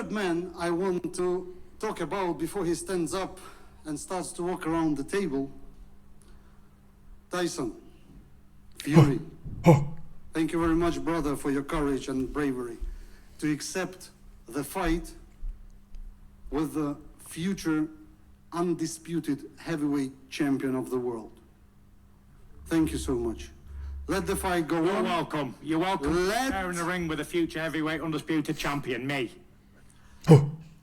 third man I want to talk about before he stands up and starts to walk around the table, Tyson, Fury. Thank you very much, brother, for your courage and bravery to accept the fight with the future undisputed heavyweight champion of the world. Thank you so much. Let the fight go on. You're welcome. You're welcome. There in the ring with the future heavyweight undisputed champion, me.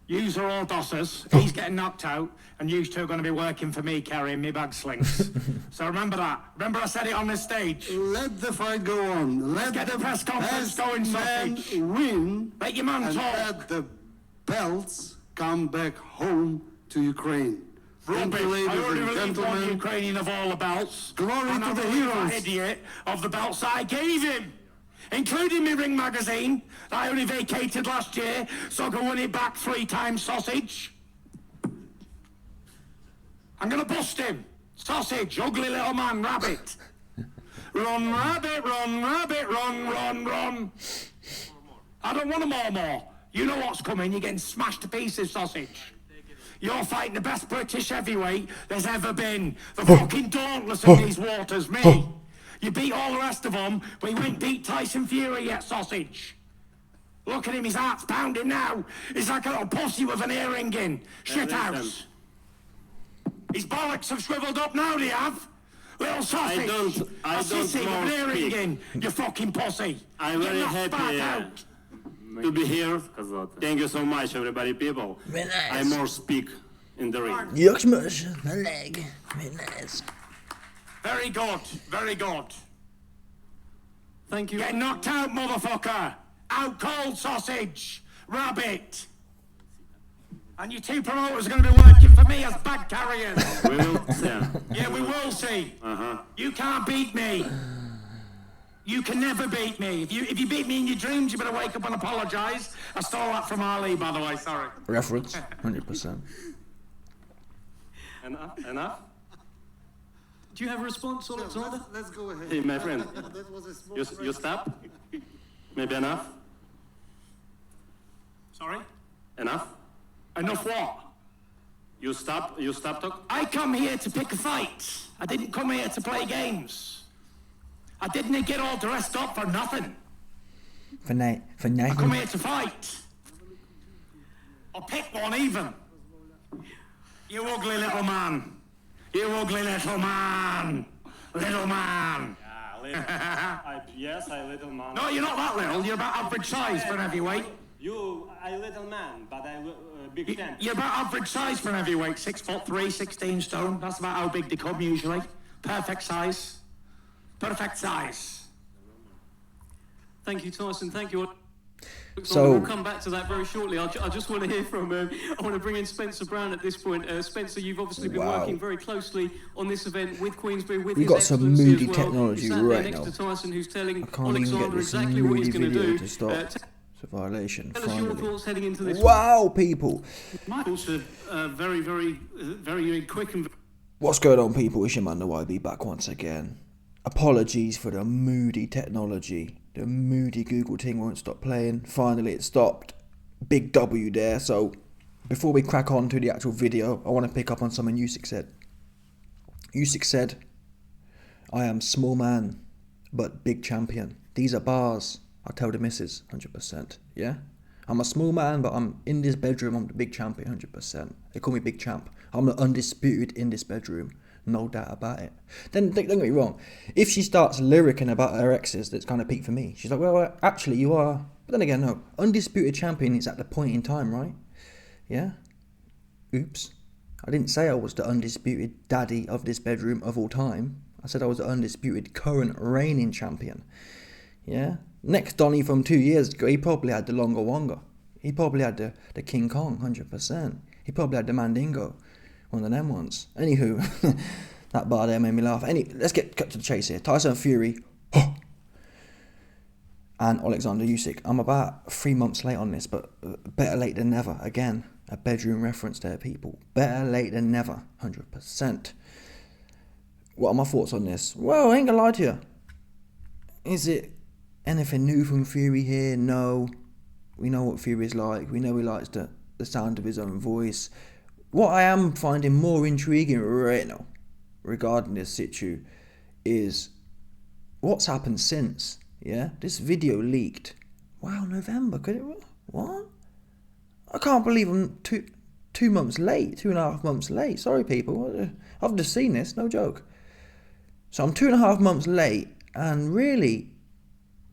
Yous are all dossers. He's getting knocked out, and you two are going to be working for me, carrying me bag slings. So remember that. Remember I said it on this stage. Let the fight go on. Let's get the press conference going, sausage. Win. Let your man and talk. let the belts come back home to Ukraine. Thank you, ladies I already and relieved one gentlemen. Ukrainian of all the belts. Glory and to I the relieved heroes. that idiot of the belts I gave him, including my ring magazine that I only vacated last year, so I can win it back 3 times, sausage. I'm gonna bust him. Sausage, ugly little man, rabbit. Run, rabbit, run, rabbit, run, run, run. I don't want more. You know what's coming. You're getting smashed to pieces, sausage. You're fighting the best British heavyweight there's ever been. The fucking dauntless in these waters, me. You beat all the rest of them, but you ain't beat Tyson Fury yet, sausage. Look at him, his heart's pounding now. He's like a little pussy with an earring in. Shit house. His bollocks have shriveled up now, they have. Little sausage. I don't sissy more with an earring speak. in, you fucking pussy. I'm very happy Out. to be here. Thank you so much, everybody, people. Very nice. I more speak in the ring. Yucksmush, my leg. Very nice. Very good, very good. Thank you. Get knocked out, motherfucker. Out cold, sausage. Rabbit. And you 2 promoters are going to be working for me as bag carriers. We will see. Yeah, we will see. You can't beat me. You can never beat me. If you beat me in your dreams, you better wake up and apologise. I stole that from Ali, by the way, sorry. Reference, 100%. Enough? Do you have a response, Oleksandr? Let's go ahead. Hey, my friend. That was a small You stop? Maybe enough? Sorry? Enough? Enough what? You stop talk? I come here to pick a fight. I didn't come here to play games. I didn't get all dressed up for nothing. For I come nothing. here to fight. Or pick one even. You ugly little man. You ugly little man. Little man. Yes, I little man. No, you're not that little. You're about average size for an heavyweight. I little man, but I big champ. You're about average size for an heavyweight. 6'3", 16 stone. That's about how big they come usually. Perfect size. Perfect size. Thank you, Tyson. Thank you. So- we'll come back to that very shortly. I just want to hear from. I want to bring in Spencer Brown at this point. Spencer, you've obviously been Wow. working very closely on this event with Queensberry, with We His got some Excellency moody as well. technology You sat there right next now. to Tyson, who's telling I can't even get Oleksandr this exactly what he's moody going to video do. to stop. It's a violation, Tell us your finally. thoughts heading into this. Wow, people. Also, very quick and What's going on, people? It's your man, the YB, back once again. Apologies for the moody technology. The moody Google thing won't stop playing. Finally, it stopped. Big W there. So, before we crack on to the actual video, I want to pick up on something Usyk said. Usyk said, I am small man, but big champion. These are bars. I tell the missus, 100%. Yeah? I'm a small man, but I'm in this bedroom. I'm the big champion, 100%. They call me Big Champ. I'm the undisputed in this bedroom. No doubt about it. Then, don't get me wrong. If she starts lyricking about her exes, that's kind of peak for me. She's like, well, actually, you are. But then again, no. Undisputed champion is at the point in time, right? Yeah? Oops. I didn't say I was the undisputed daddy of this bedroom of all time. I said I was the undisputed current reigning champion. Yeah? Next Donny from 2 years ago, he probably had the Longa Wonga. He probably had the King Kong, 100%. He probably had the Mandingo. One of them ones. Anywho, that bar there made me laugh. Let's get cut to the chase here. Tyson Fury and Oleksandr Usyk. I'm about 3 months late on this, but better late than never. Again, a bedroom reference there, people. Better late than never, 100%. What are my thoughts on this? Well, I ain't gonna lie to you. Is it anything new from Fury here? No. We know what Fury's like. We know he likes the sound of his own voice. What I am finding more intriguing right now regarding this situ is what's happened since. Yeah, this video leaked. Wow, November, could it? What? I can't believe I'm 2 months late, 2.5 months late. Sorry, people. I've just seen this, no joke. So I'm 2.5 months late, and really,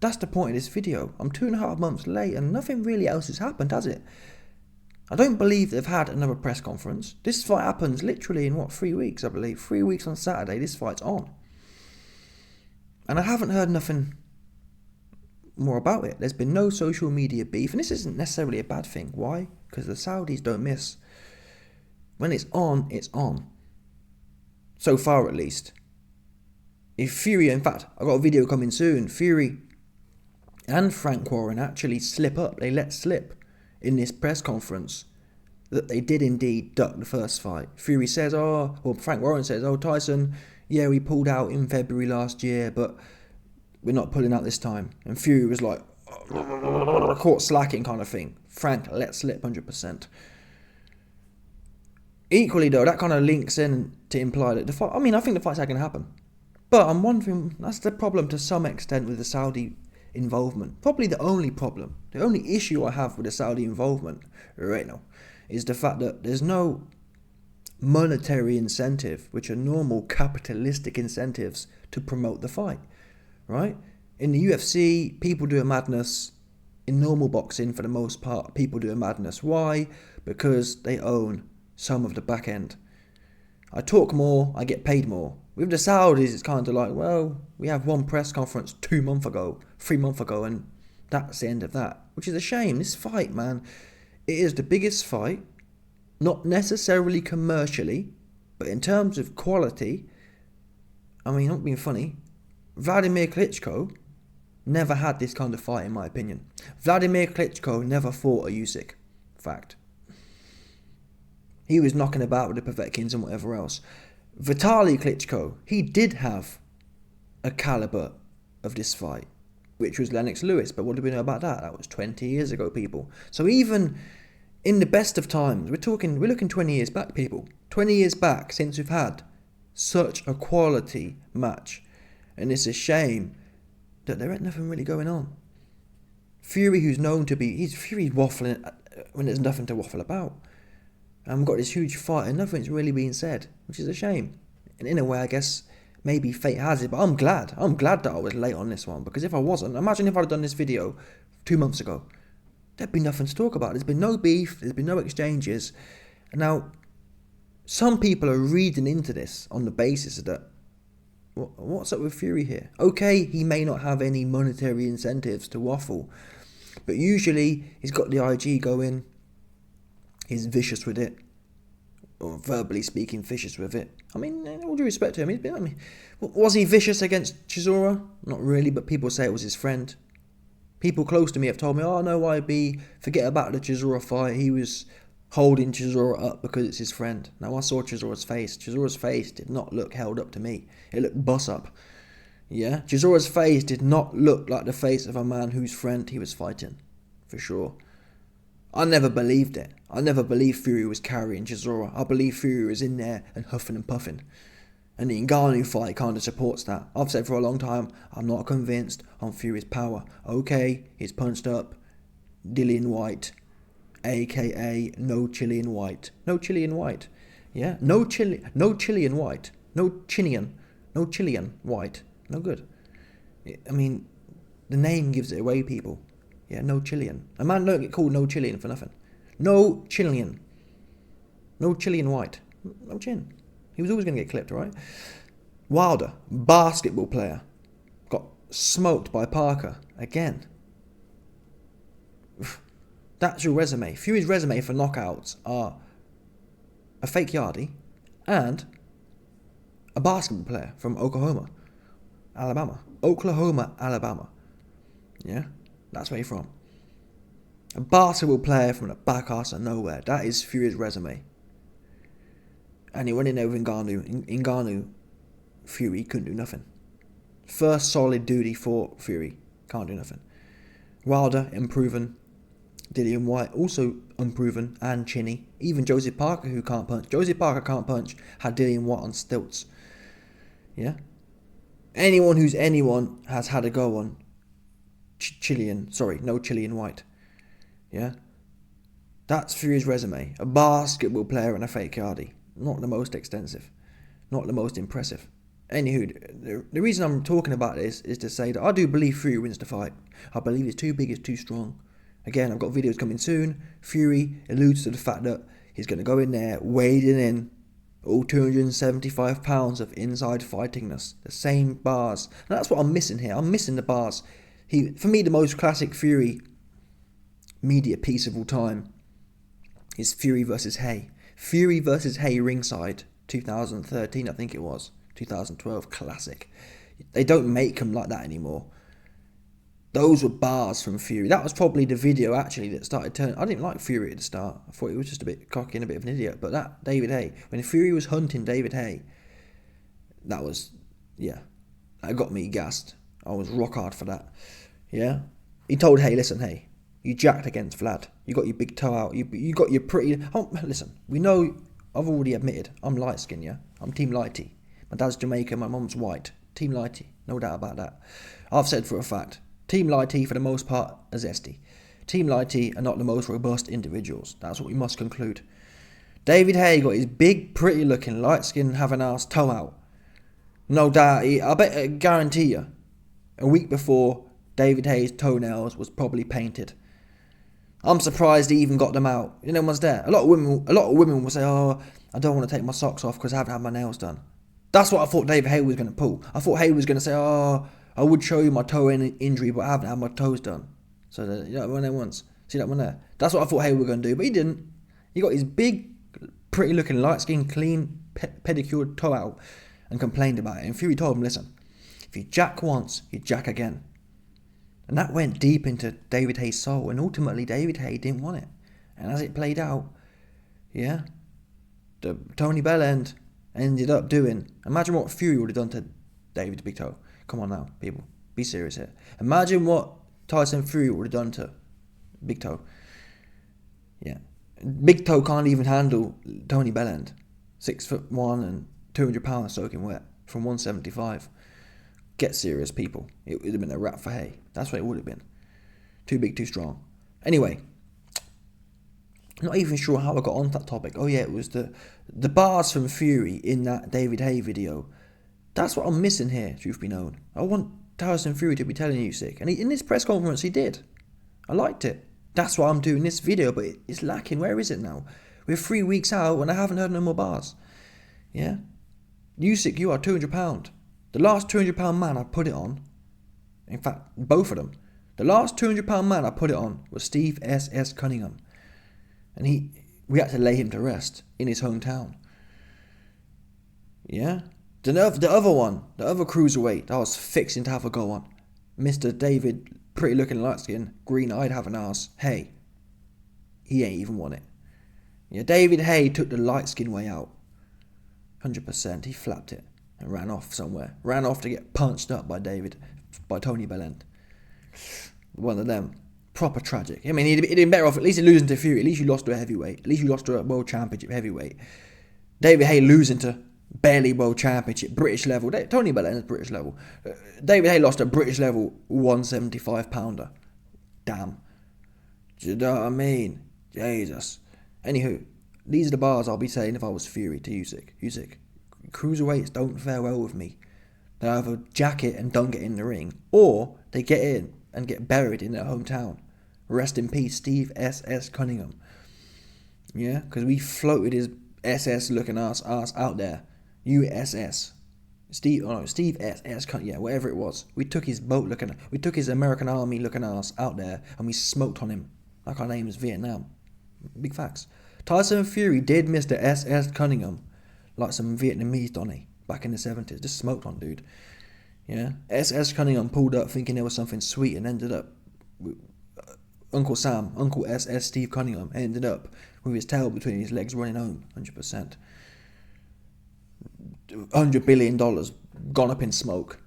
that's the point of this video. I'm 2.5 months late, and nothing really else has happened, has it? I don't believe they've had another press conference. This fight happens literally in 3 weeks, I believe. 3 weeks on Saturday, this fight's on. And I haven't heard nothing more about it. There's been no social media beef, and this isn't necessarily a bad thing. Why? Because the Saudis don't miss. When it's on, it's on. So far, at least. If Fury, in fact, I've got a video coming soon, Fury and Frank Warren actually slip up. They let slip in this press conference that they did indeed duck the first fight. Fury says, Frank Warren says, Tyson, yeah, we pulled out in February last year, but we're not pulling out this time. And Fury was like, caught slacking kind of thing. Frank let slip 100%. Equally though, that kind of links in to imply that the fight, I think the fight's not going to happen. But I'm wondering, that's the problem to some extent with the Saudi involvement. Probably the only problem, the only issue I have with the Saudi involvement right now is the fact that there's no monetary incentive, which are normal capitalistic incentives to promote the fight, right? In the UFC, people do a madness. In normal boxing, for the most part, people do a madness. Why? Because they own some of the back end. I talk more, I get paid more. With the Saudis, it's kind of like, well, we have one press conference 2 months ago, 3 months ago, and that's the end of that. Which is a shame. This fight, man, it is the biggest fight, not necessarily commercially, but in terms of quality. I'm not being funny. Vladimir Klitschko never had this kind of fight, in my opinion. Vladimir Klitschko never fought a Usyk. Fact. He was knocking about with the Povetkin's and whatever else. Vitaly Klitschko, he did have a caliber of this fight, which was Lennox Lewis. But what do we know about that? That was 20 years ago, people. So even in the best of times, we're looking 20 years back, people. 20 years back since we've had such a quality match. And it's a shame that there ain't nothing really going on. Fury, who's known to be, Fury's waffling when there's nothing to waffle about. And we've got this huge fight and nothing's really being said, which is a shame. And in a way, I guess, maybe fate has it, but I'm glad. I'm glad that I was late on this one, because if I wasn't, imagine if I'd done this video 2 months ago. There'd be nothing to talk about. There's been no beef, there's been no exchanges. And now, some people are reading into this on the basis that, what's up with Fury here? Okay, he may not have any monetary incentives to waffle, but usually he's got the IG going. He's vicious with it, or verbally speaking, vicious with it. All due respect to him, was he vicious against Chisora? Not really, but people say it was his friend. People close to me have told me, no, YB, forget about the Chisora fight. He was holding Chisora up because it's his friend. Now, I saw Chisora's face. Chisora's face did not look held up to me. It looked bus up. Yeah? Chisora's face did not look like the face of a man whose friend he was fighting. For sure. I never believed it. I never believed Fury was carrying Chisora. I believe Fury was in there and huffing and puffing. And the Ngannou fight kind of supports that. I've said for a long time, I'm not convinced on Fury's power. Okay, he's punched up Dillian White, aka No Chilean White. No Chilean White. Yeah? No Chilean White. No Chilean White. No good. The name gives it away, people. Yeah, no Chilean. A man don't get called no Chilean for nothing. No Chilean. No Chilean White. No chin. He was always going to get clipped, right? Wilder, basketball player, got smoked by Parker again. That's your resume. Fury's resume for knockouts are a fake yardie and a basketball player from Oklahoma, Alabama. Yeah? That's where you're from. A basketball player from the back arse of nowhere. That is Fury's resume. And he went in there with Ngannou. Fury couldn't do nothing. First solid dude he fought, Fury can't do nothing. Wilder, improving. Dillian White, also unproven and chinny. Even Joseph Parker, who can't punch. Joseph Parker can't punch, had Dillian White on stilts. Yeah? Anyone who's anyone has had a go on Chilean White. Yeah? That's Fury's resume. A basketball player and a fake yardie. Not the most extensive. Not the most impressive. Anywho, the reason I'm talking about this is to say that I do believe Fury wins the fight. I believe it's too big, it's too strong. Again, I've got videos coming soon. Fury alludes to the fact that he's going to go in there, wading in all 275 pounds of inside fightingness. The same bars. And that's what I'm missing here. I'm missing the bars. For me, the most classic Fury media piece of all time is Fury versus Hay. Fury versus Hay ringside, 2013, I think it was. 2012, classic. They don't make them like that anymore. Those were bars from Fury. That was probably the video actually that started turning. I didn't like Fury at the start. I thought he was just a bit cocky and a bit of an idiot. But that David Hay, when Fury was hunting David Hay, that was, yeah, that got me gassed. I was rock hard for that. Yeah, he told Hay, listen, Hay, you jacked against Vlad. You got your big toe out. You got your pretty. Oh, listen, we know. I've already admitted I'm light skinned. Yeah, I'm Team Lighty. My dad's Jamaican, my mum's white. Team Lighty, no doubt about that. I've said for a fact, Team Lighty for the most part are zesty. Team Lighty are not the most robust individuals. That's what we must conclude. David Hay got his big, pretty looking, light skinned, have an ass toe out. No doubt, I guarantee you, a week before, David Hay's toenails was probably painted. I'm surprised he even got them out. You know what's there? A lot of women will say, oh, I don't want to take my socks off because I haven't had my nails done. That's what I thought David Hay was going to pull. I thought Hay was going to say, oh, I would show you my toe injury, but I haven't had my toes done. So, you know, one there once. See that one there? That's what I thought Hay was going to do, but he didn't. He got his big, pretty looking, light skin, clean, pedicured toe out and complained about it. And Fury told him, listen, if you jack once, you jack again. And that went deep into David Hay's soul, and ultimately David Hay didn't want it. And as it played out, yeah, the Tony Bellend ended up doing, imagine what Fury would have done to David's big toe. Come on now, people, be serious here. Imagine what Tyson Fury would have done to Big Toe. Yeah, Big Toe can't even handle Tony Bellend, 6'1" and 200 pounds soaking wet from 175. Get serious, people. It would have been a wrap for Hay. That's what it would have been. Too big, too strong. Anyway, I'm not even sure how I got on that topic. Oh yeah, it was the bars from Fury in that David Hay video. That's what I'm missing here, truth be known. I want Tyson Fury to be telling Usyk. And in this press conference, he did. I liked it. That's why I'm doing this video, but it's lacking. Where is it now? We're 3 weeks out and I haven't heard no more bars. Yeah? Usyk, you are £200. The last £200 man I put it on, in fact, both of them, the last £200 man I put it on was Steve S.S. Cunningham. And we had to lay him to rest in his hometown. Yeah? The other one, the other cruiserweight that I was fixing to have a go on, Mr. David, pretty looking light skin, green-eyed, have an ass. Hey, he ain't even won it. Yeah, David Hay took the light skin way out. 100%, he flapped it and ran off somewhere. Ran off to get punched up by Tony Bellend. One of them. Proper tragic. I mean, he'd been better off at least losing to Fury. At least you lost to a heavyweight. At least you lost to a world championship heavyweight. David Hay losing to barely world championship, British level. Tony Bellend is British level. David Hay lost a British level 175 pounder. Damn. Do you know what I mean? Jesus. Anywho, these are the bars I'll be saying if I was Fury to Usyk. Usyk, cruiserweights don't fare well with me. They either jack it and don't get in the ring, or they get in and get buried in their hometown. Rest in peace, Steve S.S. Cunningham. Yeah, because we floated his SS looking ass out there. USS. Steve S.S. Cunningham, yeah, whatever it was. We took his we took his American Army looking ass out there and we smoked on him like our name is Vietnam. Big facts. Tyson Fury did Mr. S.S. Cunningham like some Vietnamese Donny back in the 70s. Just smoked on dude. Yeah. S.S. Cunningham pulled up thinking there was something sweet and ended up Uncle S.S. Steve Cunningham ended up with his tail between his legs running home. 100%. $100 billion gone up in smoke.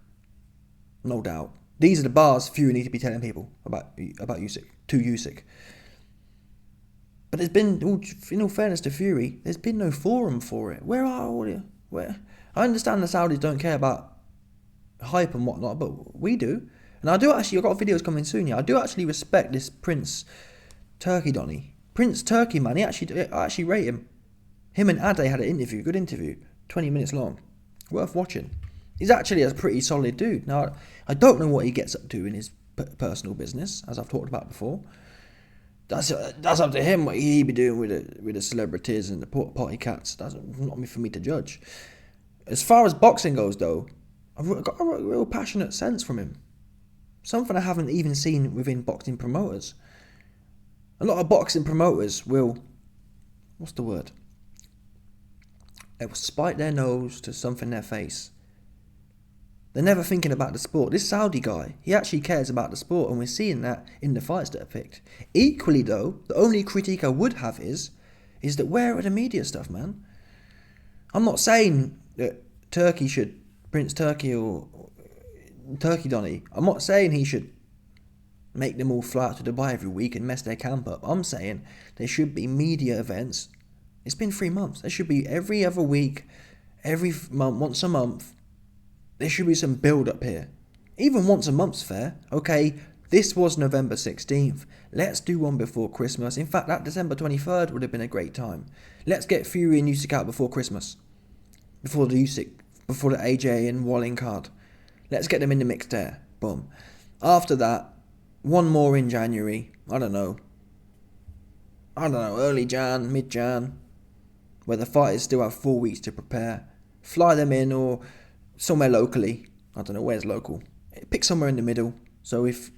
No doubt. These are the bars Fury need to be telling people about Usyk. To Usyk. But there's been, in all fairness to Fury, there's been no forum for it. Where are all you? Where? I understand the Saudis don't care about hype and whatnot, but we do. And I've got videos coming soon here. I do actually respect this Prince Turkey Donny. Prince Turkey, man, I actually rate him. Him and Ade had an interview, good interview, 20 minutes long. Worth watching. He's actually a pretty solid dude. Now, I don't know what he gets up to in his personal business, as I've talked about before. That's up to him what he be doing with the celebrities and the party cats. That's not for me to judge. As far as boxing goes, though, I've got a real passionate sense from him. Something I haven't even seen within boxing promoters. A lot of boxing promoters will, what's the word? They will spite their nose to something in their face. They're never thinking about the sport. This Saudi guy, he actually cares about the sport, and we're seeing that in the fights that are picked. Equally, though, the only critique I would have is that where are the media stuff, man? I'm not saying that Prince Turkey or Turkey Donny, I'm not saying he should make them all fly out to Dubai every week and mess their camp up. I'm saying there should be media events. It's been 3 months. There should be every other week, every month, once a month. There should be some build-up here. Even once a month's fair. Okay, this was November 16th. Let's do one before Christmas. In fact, that December 23rd would have been a great time. Let's get Fury and Usyk out before Christmas. Before the AJ and Walling card. Let's get them in the mix there. Boom. After that, one more in January. I don't know, early Jan, mid-Jan, where the fighters still have 4 weeks to prepare. Fly them in or somewhere locally. I don't know where's local. Pick somewhere in the middle. So if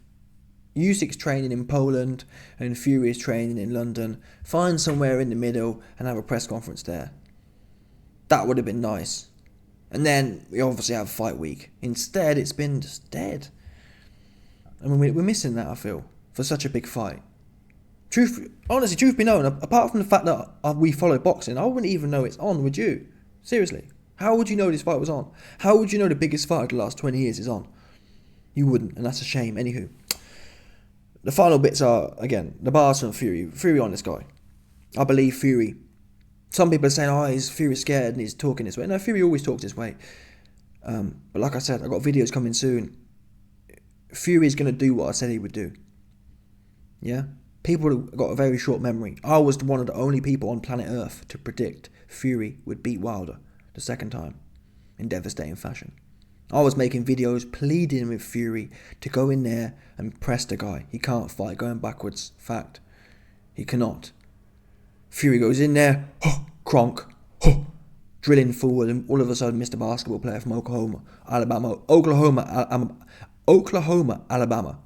Usyk's training in Poland and Fury is training in London, find somewhere in the middle and have a press conference there. That would have been nice. And then we obviously have fight week. Instead, it's been just dead. I mean, we're missing that, I feel, for such a big fight. Truth be known, apart from the fact that we follow boxing, I wouldn't even know it's on, would you? Seriously. How would you know this fight was on? How would you know the biggest fight of the last 20 years is on? You wouldn't, and that's a shame. Anywho. The final bits are, again, the bars from Fury. Fury on this guy. I believe Fury. Some people are saying, is Fury scared and he's talking this way. No, Fury always talks this way. But like I said, I've got videos coming soon. Fury's going to do what I said he would do. Yeah? People have got a very short memory. I was one of the only people on planet Earth to predict Fury would beat Wilder the second time in devastating fashion. I was making videos pleading with Fury to go in there and press the guy. He can't fight going backwards. Fact. He cannot. Fury goes in there, cronk, drilling forward, and all of a sudden Mr. Basketball player from Oklahoma, Alabama,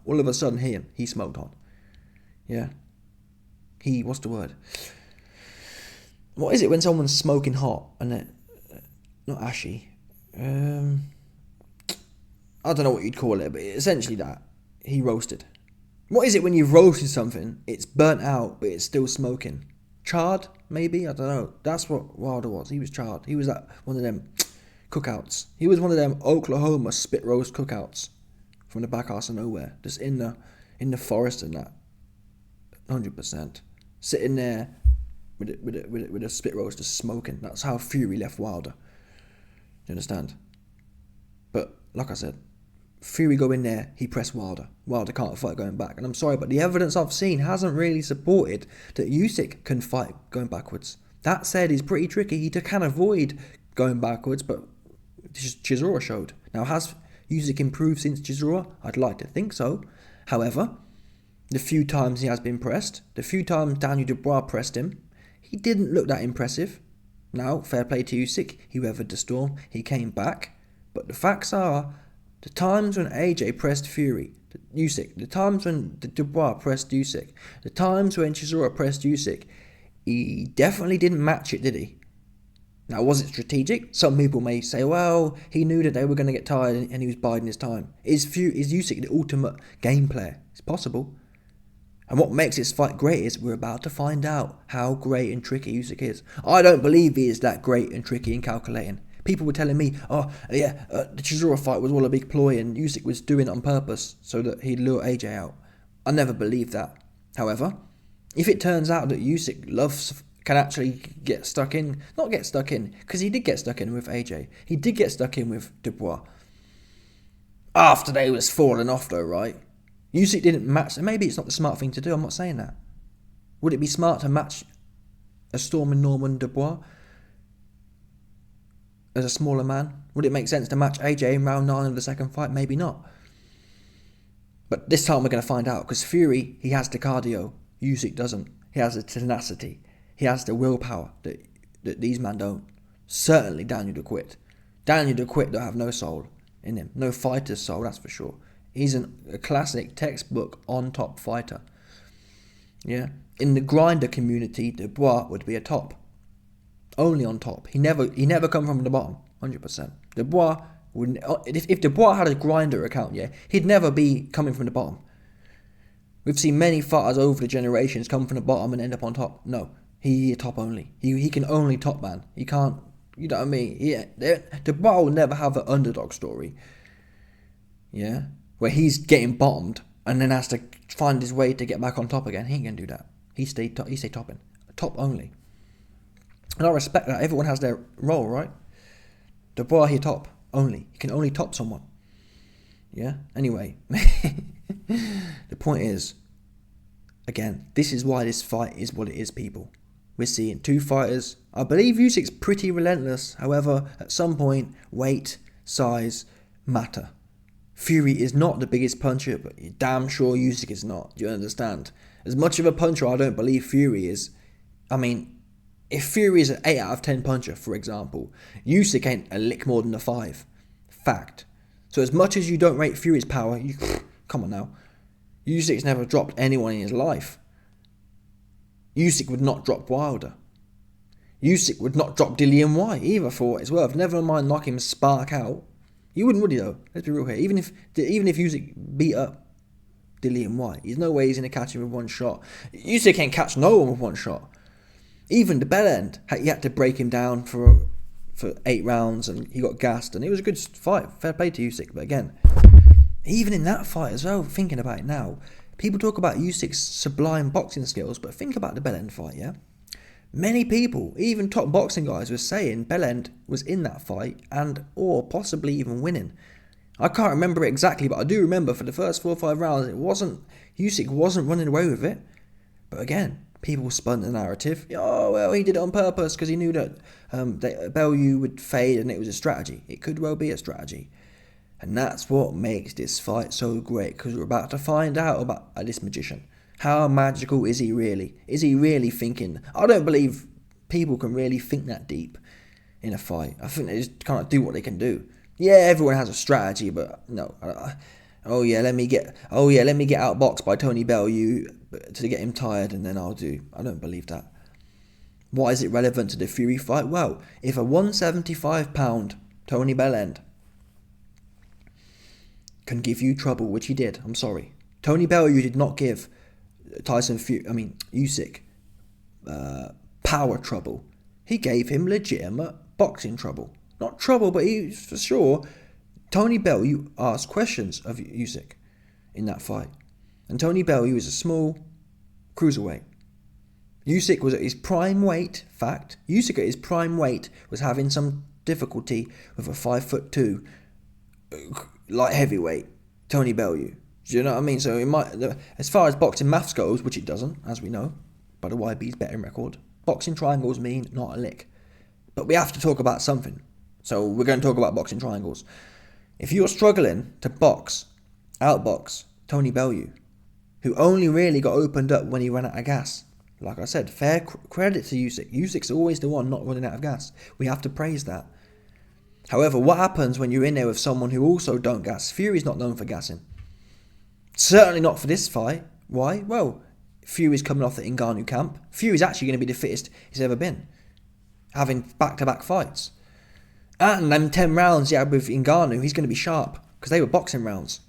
all of a sudden he smoked on. Yeah. What's the word? What is it when someone's smoking hot and it, not ashy? I don't know what you'd call it, but essentially that. He roasted. What is it when you've roasted something, it's burnt out, but it's still smoking? Charred, maybe? I don't know. That's what Wilder was. He was charred. He was at one of them cookouts. He was one of them Oklahoma spit roast cookouts from the back arse of nowhere, just in the forest and that. 100%. Sitting there with a spit roast just smoking. That's how Fury left Wilder. You understand? But like I said, Fury go in there, he pressed Wilder. Wilder can't fight going back. And I'm sorry, but the evidence I've seen hasn't really supported that Usyk can fight going backwards. That said, he's pretty tricky. He can avoid going backwards, but Chisora showed. Now, has Usyk improved since Chisora? I'd like to think so. However, the few times he has been pressed, the few times Daniel Dubois pressed him, he didn't look that impressive. Now, fair play to Usyk. He weathered the storm. He came back. But the facts are, the times when AJ pressed Usyk, the times when Dubois pressed Usyk, the times when Chisora pressed Usyk, he definitely didn't match it, did he? Now, was it strategic? Some people may say, well, he knew that they were going to get tired and he was biding his time. Is Usyk the ultimate game player? It's possible. And what makes this fight great is we're about to find out how great and tricky Usyk is. I don't believe he is that great and tricky and calculating. People were telling me, the Chisora fight was all a big ploy and Usyk was doing it on purpose so that he'd lure AJ out. I never believed that. However, If it turns out that Usyk can actually not get stuck in, because he did get stuck in with AJ. He did get stuck in with Dubois. After they was falling off though, right? Usyk didn't match, and maybe it's not the smart thing to do, I'm not saying that. Would it be smart to match a Storm Norman Dubois as a smaller man? Would it make sense to match AJ in round 9 of the second fight? Maybe not. But this time we're going to find out, because Fury, he has the cardio. Usyk doesn't. He has the tenacity. He has the willpower that these men don't. Certainly Daniel Duquit. Daniel Duquit don't have no soul in him. No fighter's soul, that's for sure. He's a classic textbook on-top fighter. Yeah? In the grinder community, Dubois would be a top. Only on top. He never come from the bottom. 100%. Dubois wouldn't. If Dubois had a grinder account, yeah, he'd never be coming from the bottom. We've seen many fighters over the generations come from the bottom and end up on top. No, he top only. He can only top man. He can't. You know what I mean? Yeah, Dubois will never have an underdog story. Yeah, where he's getting bottomed and then has to find his way to get back on top again. He ain't gonna do that. He stay topping, top only. And I respect that. Everyone has their role, right? Dubois, he top only. He can only top someone. Yeah? Anyway. The point is, again, this is why this fight is what it is, people. We're seeing two fighters. I believe Usyk's pretty relentless. However, at some point, weight, size matter. Fury is not the biggest puncher, but you're damn sure Usyk is not. Do you understand? As much of a puncher I don't believe Fury is. I mean, if Fury is an 8 out of 10 puncher, for example, Usyk ain't a lick more than a 5. Fact. So as much as you don't rate Fury's power, come on now. Usyk's never dropped anyone in his life. Usyk would not drop Wilder. Usyk would not drop Dillian White either, for what it's worth. Never mind knock him spark out. He wouldn't, would he though? Let's be real here. Even if Usyk beat up Dillian White, there's no way he's going to catch him with one shot. Usyk can't catch no one with one shot. Even the bell end, he had to break him down for 8 rounds and he got gassed, and it was a good fight. Fair play to Usyk, but again, even in that fight as well, thinking about it now, people talk about Usyk's sublime boxing skills, but think about the bell end fight, yeah? Many people, even top boxing guys, were saying Bellend was in that fight or possibly even winning. I can't remember it exactly, but I do remember for the first 4 or 5 rounds, Usyk wasn't running away with it. But again, people spun the narrative. Oh, well, he did it on purpose because he knew that Bellew would fade and it was a strategy. It could well be a strategy. And that's what makes this fight so great, because we're about to find out about this magician. How magical is he really? Is he really thinking? I don't believe people can really think that deep in a fight. I think they just kind of do what they can do. Yeah, everyone has a strategy, but no. Let me get outboxed by Tony Bellew to get him tired, and then I'll do. I don't believe that. Why is it relevant to the Fury fight? Well, if a 175-pound Tony Bellend can give you trouble, which he did, I'm sorry. Tony Bellew did not give Usyk power trouble. He gave him legitimate boxing trouble. Not trouble, but he, for sure, Tony Bellew asked questions of Usyk in that fight. And Tony Bellew is a small cruiserweight. Usyk was at his prime weight, Usyk at his prime weight was having some difficulty with a 5'2" light heavyweight, Tony Bellew. Do you know what I mean? So it might, as far as boxing maths goes, which it doesn't, as we know, by the YB's betting record, boxing triangles mean not a lick. But we have to talk about something. So we're going to talk about boxing triangles. If you're struggling to outbox Tony Bellew, who only really got opened up when he ran out of gas, like I said, fair credit to Usyk. Usyk's always the one not running out of gas. We have to praise that. However, what happens when you're in there with someone who also don't gas? Fury's not known for gassing. Certainly not for this fight. Why? Well, Fury's coming off the Ngannou camp. Fury's actually going to be the fittest he's ever been, having back-to-back fights. And them 10 rounds he had with Ngannou, he's going to be sharp, because they were boxing rounds.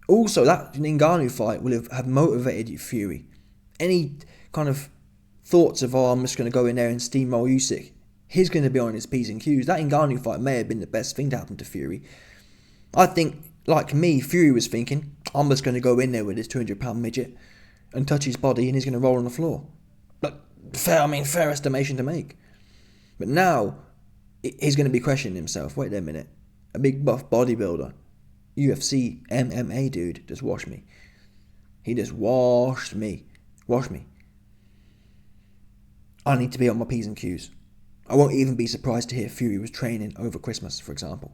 Also, that Ngannou fight will have motivated Fury. Any kind of thoughts of, I'm just going to go in there and steamroll Usyk, he's going to be on his P's and Q's. That Ngannou fight may have been the best thing to happen to Fury. I think, like me, Fury was thinking, I'm just going to go in there with this 200-pound midget. and touch his body and he's going to roll on the floor. But fair estimation to make. But now, he's going to be questioning himself. Wait a minute. A big buff bodybuilder, UFC, MMA dude, just washed me. He just washed me. Washed me. I need to be on my P's and Q's. I won't even be surprised to hear Fury was training over Christmas, for example.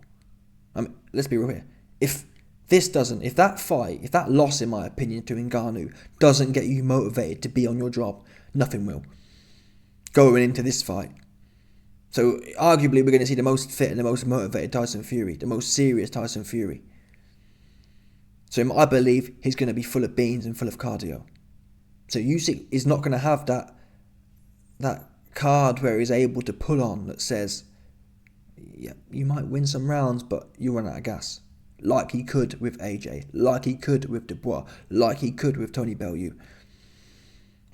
I mean, let's be real here. If that loss, in my opinion, to Ngannou doesn't get you motivated to be on your job, nothing will. Going into this fight. So, arguably, we're going to see the most fit and the most motivated Tyson Fury, the most serious Tyson Fury. So, I believe he's going to be full of beans and full of cardio. So, Usyk is not going to have that card where he's able to pull on that says, yeah, you might win some rounds, but you run out of gas. Like he could with AJ, like he could with Dubois, like he could with Tony Bellew.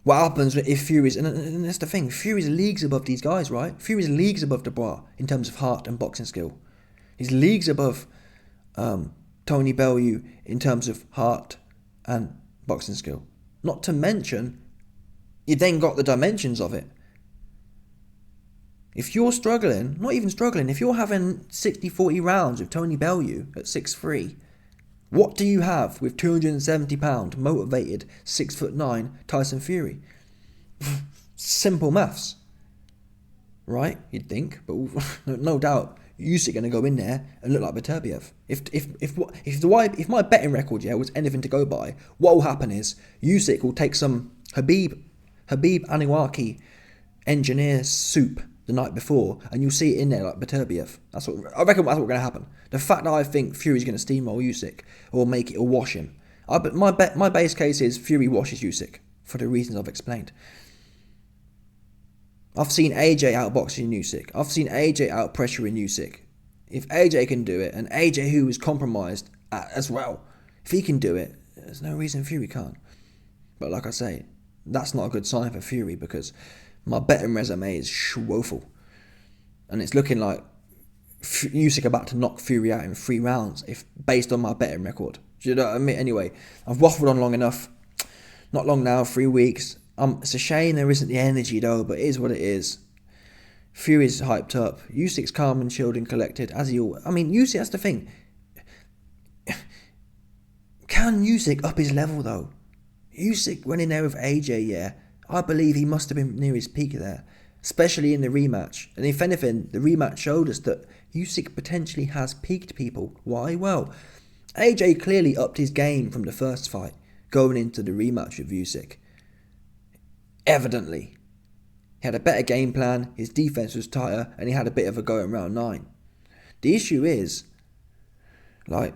What happens if Fury's, and that's the thing, Fury's leagues above these guys, right? Fury's leagues above Dubois in terms of heart and boxing skill. He's leagues above Tony Bellew in terms of heart and boxing skill. Not to mention, you then got the dimensions of it. If you're struggling, not even struggling, if you're having 60-40 rounds with Tony Bellew at 6'3", what do you have with 270-pound, motivated, 6'9" Tyson Fury? Simple maths. Right? You'd think, but no doubt, Usyk going to go in there and look like Beterbiev. If my betting record, was anything to go by, what will happen is Usyk will take some Habib Aniwaki engineer soup the night before, and you'll see it in there like Beterbiev. I reckon that's what's going to happen. The fact that I think Fury's going to steamroll Usyk or make it or wash him. But my base case is Fury washes Usyk for the reasons I've explained. I've seen AJ outboxing Usyk. I've seen AJ out pressuring Usyk. If AJ can do it, and AJ who was compromised as well, if he can do it, there's no reason Fury can't. But like I say, that's not a good sign for Fury because my betting resume is woeful. And it's looking like Usyk about to knock Fury out in 3 rounds, if based on my betting record. Do you know what I mean? Anyway, I've waffled on long enough. Not long now, 3 weeks. It's a shame there isn't the energy though, but it is what it is. Fury's hyped up. Usyk's calm and chilled and collected, as he all. I mean, Usyk, that's the thing. Can Usyk up his level though? Usyk went in there with AJ, yeah. I believe he must have been near his peak there, especially in the rematch. And if anything, the rematch showed us that Usyk potentially has peaked people. Why? Well, AJ clearly upped his game from the first fight, going into the rematch with Usyk. Evidently. He had a better game plan, his defense was tighter, and he had a bit of a go in round 9. The issue is, where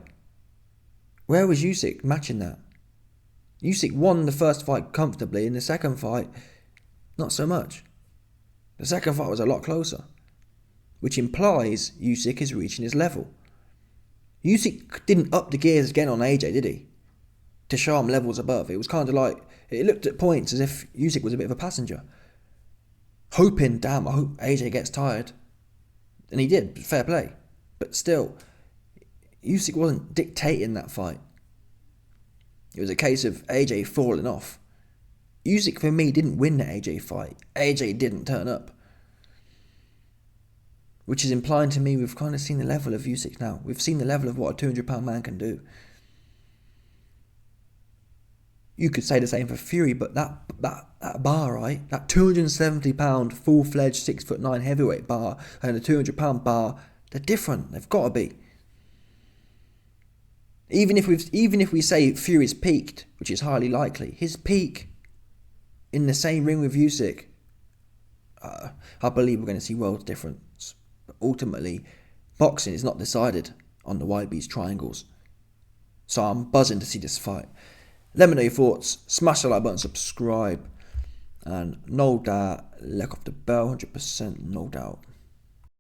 was Usyk matching that? Usyk won the first fight comfortably, and the second fight, not so much. The second fight was a lot closer, which implies Usyk is reaching his level. Usyk didn't up the gears again on AJ, did he? To show him levels above. It was kind of like, it looked at points as if Usyk was a bit of a passenger. Hoping, damn, I hope AJ gets tired. And he did, fair play. But still, Usyk wasn't dictating that fight. It was a case of AJ falling off. Usyk, for me, didn't win the AJ fight. AJ didn't turn up. Which is implying to me we've kind of seen the level of Usyk now. We've seen the level of what a 200-pound man can do. You could say the same for Fury, but that bar, right? That 270-pound, full-fledged, 6'9" heavyweight bar and a 200-pound bar, they're different. They've got to be. Even if we say Fury's peaked, which is highly likely, his peak in the same ring with Usyk, I believe we're going to see worlds difference. But ultimately, boxing is not decided on the YB's triangles. So I'm buzzing to see this fight. Let me know your thoughts. Smash the like button, subscribe, and no doubt, let off the bell, 100%, no doubt.